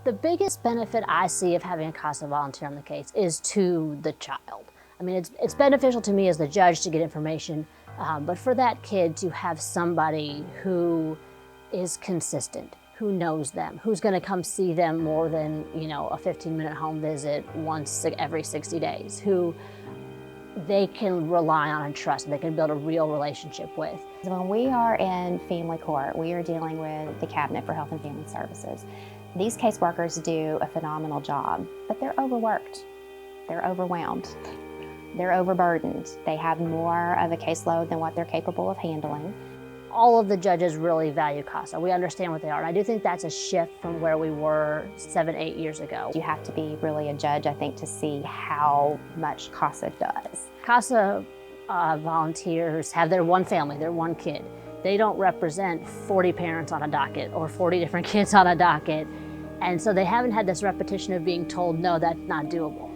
The biggest benefit I see of having a CASA volunteer on the case is to the child. I mean, it's beneficial to me as the judge to get information, but for that kid to have somebody who is consistent, who knows them, who's going to come see them more than, a 15-minute home visit once every 60 days, who they can rely on and trust, and they can build a real relationship with. When we are in family court, we are dealing with the Cabinet for Health and Family Services. These caseworkers do a phenomenal job, but they're overworked, they're overwhelmed, they're overburdened. They have more of a caseload than what they're capable of handling. All of the judges really value CASA. We understand what they are, and I do think that's a shift from where we were 7, 8 years ago. You have to be really a judge, I think, to see how much CASA does. CASA volunteers have their one family, their one kid. They don't represent 40 parents on a docket or 40 different kids on a docket. And so they haven't had this repetition of being told, no, that's not doable.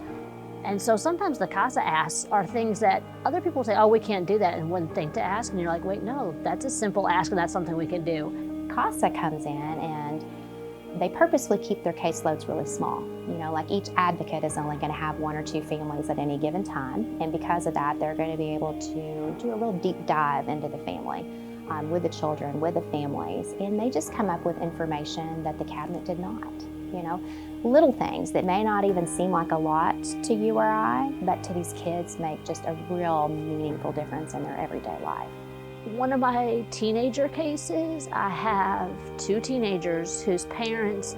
And so sometimes the CASA asks are things that other people say, oh, we can't do that, and wouldn't think to ask. And you're like, wait, no, that's a simple ask, and that's something we can do. CASA comes in and they purposely keep their caseloads really small. Like each advocate is only going to have 1 or 2 families at any given time. And because of that, they're going to be able to do a real deep dive into the family. With the children, with the families, and they just come up with information that the Cabinet did not. Little things that may not even seem like a lot to you or I, but to these kids make just a real meaningful difference in their everyday life. One of my teenager cases, I have 2 teenagers whose parents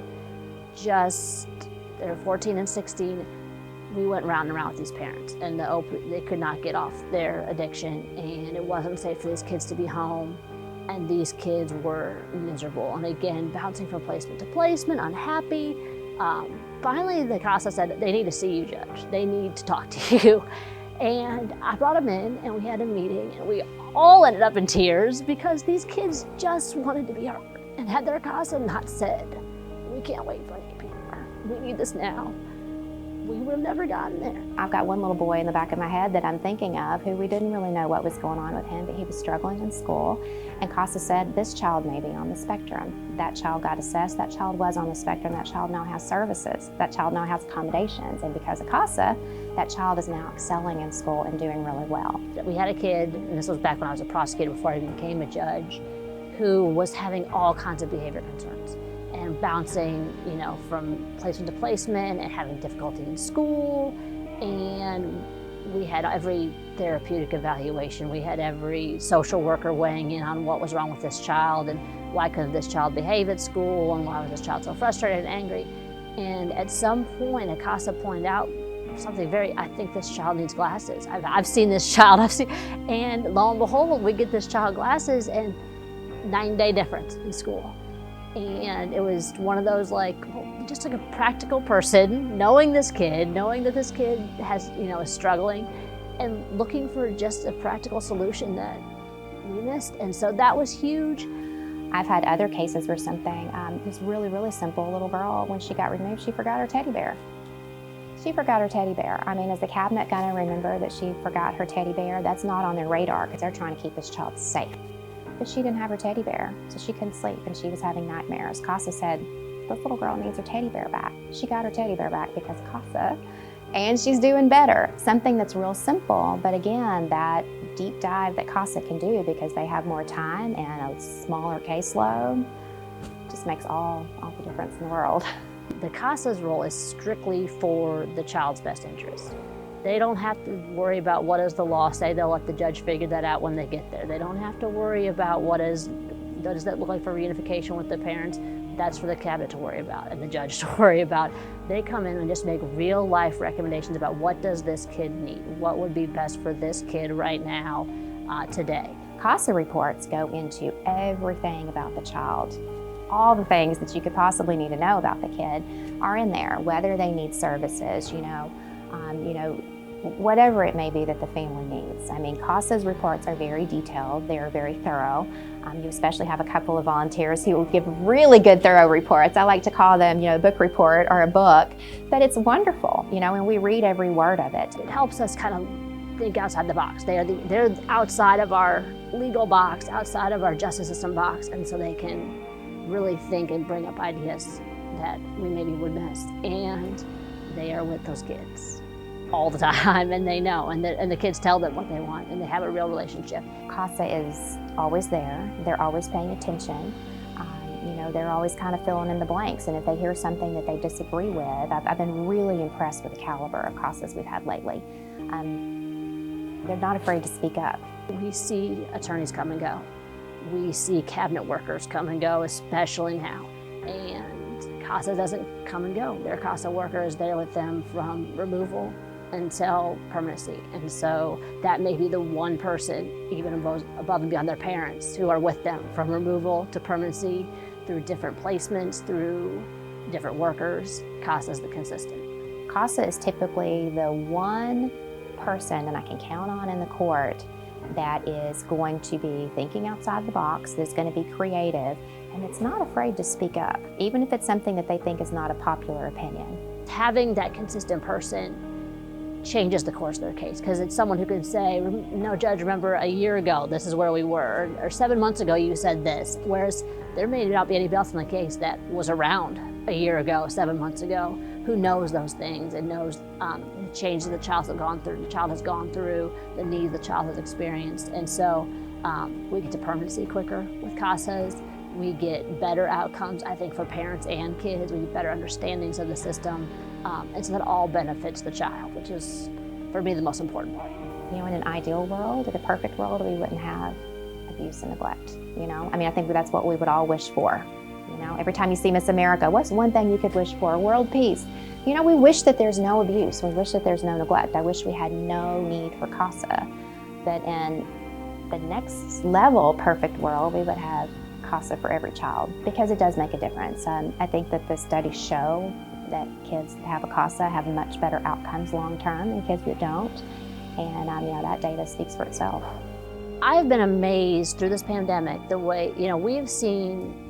they're 14 and 16. We went round and round with these parents, and they could not get off their addiction, and it wasn't safe for these kids to be home, and these kids were miserable. And again, bouncing from placement to placement, unhappy. Finally, the CASA said, they need to see you, Judge. They need to talk to you. And I brought them in, and we had a meeting, and we all ended up in tears because these kids just wanted to be heard. And had their CASA not said, we can't wait for any paper, we need this now, we would have never gotten there. I've got one little boy in the back of my head that I'm thinking of who we didn't really know what was going on with him, but he was struggling in school. And CASA said, this child may be on the spectrum. That child got assessed, that child was on the spectrum, that child now has services, that child now has accommodations. And because of CASA, that child is now excelling in school and doing really well. We had a kid, and this was back when I was a prosecutor before I even became a judge, who was having all kinds of behavior concerns and bouncing, from placement to placement and having difficulty in school. And we had every therapeutic evaluation. We had every social worker weighing in on what was wrong with this child and why couldn't this child behave at school and why was this child so frustrated and angry. And at some point, CASA pointed out something I think this child needs glasses. I've seen this child, and lo and behold, we get this child glasses and 9-day difference in school. And it was one of those just like a practical person, knowing this kid, knowing that this kid is struggling and looking for just a practical solution that we missed. And so that was huge. I've had other cases where something, this really, really simple little girl, when she got removed, she forgot her teddy bear. She forgot her teddy bear. I mean, is the Cabinet gonna remember that she forgot her teddy bear? That's not on their radar because they're trying to keep this child safe. But she didn't have her teddy bear, so she couldn't sleep and she was having nightmares. CASA said, this little girl needs her teddy bear back. She got her teddy bear back because CASA, and she's doing better. Something that's real simple, but again, that deep dive that CASA can do because they have more time and a smaller caseload just makes all the difference in the world. The CASA's role is strictly for the child's best interest. They don't have to worry about what does the law say. They'll let the judge figure that out when they get there. They don't have to worry about what does that look like for reunification with the parents. That's for the Cabinet to worry about and the judge to worry about. They come in and just make real life recommendations about what does this kid need, what would be best for this kid right now, today. CASA reports go into everything about the child. All the things that you could possibly need to know about the kid are in there, whether they need services, whatever it may be that the family needs. I mean, CASA's reports are very detailed. They are very thorough. You especially have a couple of volunteers who will give really good, thorough reports. I like to call them, a book report or a book, but it's wonderful, and we read every word of it. It helps us kind of think outside the box. They're outside of our legal box, outside of our justice system box, and so they can really think and bring up ideas that we maybe would miss. And they are with those kids all the time, and they know, and the kids tell them what they want, and they have a real relationship. CASA is always there. They're always paying attention. They're always kind of filling in the blanks, and if they hear something that they disagree with, I've been really impressed with the caliber of CASAs we've had lately. They're not afraid to speak up. We see attorneys come and go. We see cabinet workers come and go, especially now. And CASA doesn't come and go. Their CASA worker is there with them from removal until permanency. And so that may be the one person, even above and beyond their parents, who are with them from removal to permanency, through different placements, through different workers. CASA is the consistent. CASA is typically the one person that I can count on in the court that is going to be thinking outside the box, that's going to be creative, and it's not afraid to speak up, even if it's something that they think is not a popular opinion. Having that consistent person changes the course of their case, because it's someone who can say, no, Judge, remember a year ago, this is where we were, or 7 months ago, you said this. Whereas there may not be anybody else in the case that was around a year ago, 7 months ago, who knows those things and knows the changes the child has gone through, the needs the child has experienced. And so we get to permanency quicker with CASAs. We get better outcomes, I think, for parents and kids. We get better understandings of the system. And so that all benefits the child, which is, for me, the most important part. In an ideal world, in a perfect world, we wouldn't have abuse and neglect, I think that's what we would all wish for. Every time you see Miss America, what's one thing you could wish for? World peace. We wish that there's no abuse. We wish that there's no neglect. I wish we had no need for CASA. But in the next level, perfect world, we would have CASA for every child, because it does make a difference. I think that the studies show that kids that have a CASA have much better outcomes long-term than kids that don't. And that data speaks for itself. I've been amazed through this pandemic the way, we've seen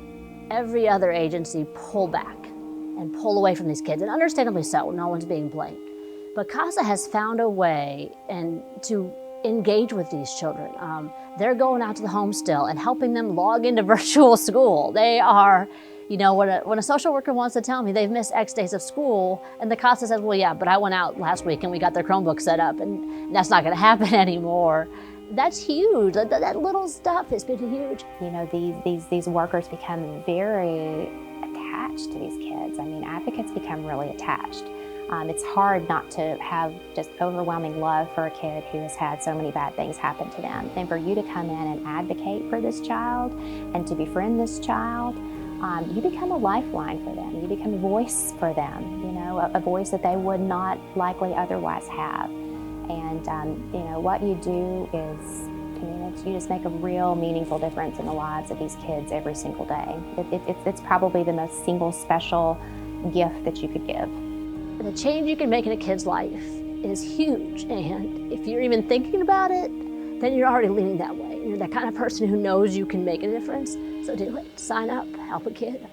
every other agency pull back and pull away from these kids, and understandably so, no one's being blamed. But CASA has found a way to engage with these children. They're going out to the home still and helping them log into virtual school. They are, when a social worker wants to tell me they've missed X days of school, and the CASA says, well, yeah, but I went out last week and we got their Chromebook set up, and that's not gonna happen anymore. That's huge. That little stuff has been huge. These workers become very attached to these kids. Advocates become really attached. It's hard not to have just overwhelming love for a kid who has had so many bad things happen to them. And for you to come in and advocate for this child and to befriend this child, you become a lifeline for them. You become a voice for them, a voice that they would not likely otherwise have. And what you do is, you just make a real meaningful difference in the lives of these kids every single day. It's probably the most single special gift that you could give. The change you can make in a kid's life is huge, and if you're even thinking about it, then you're already leaning that way. You're that kind of person who knows you can make a difference, so do it. Sign up, help a kid.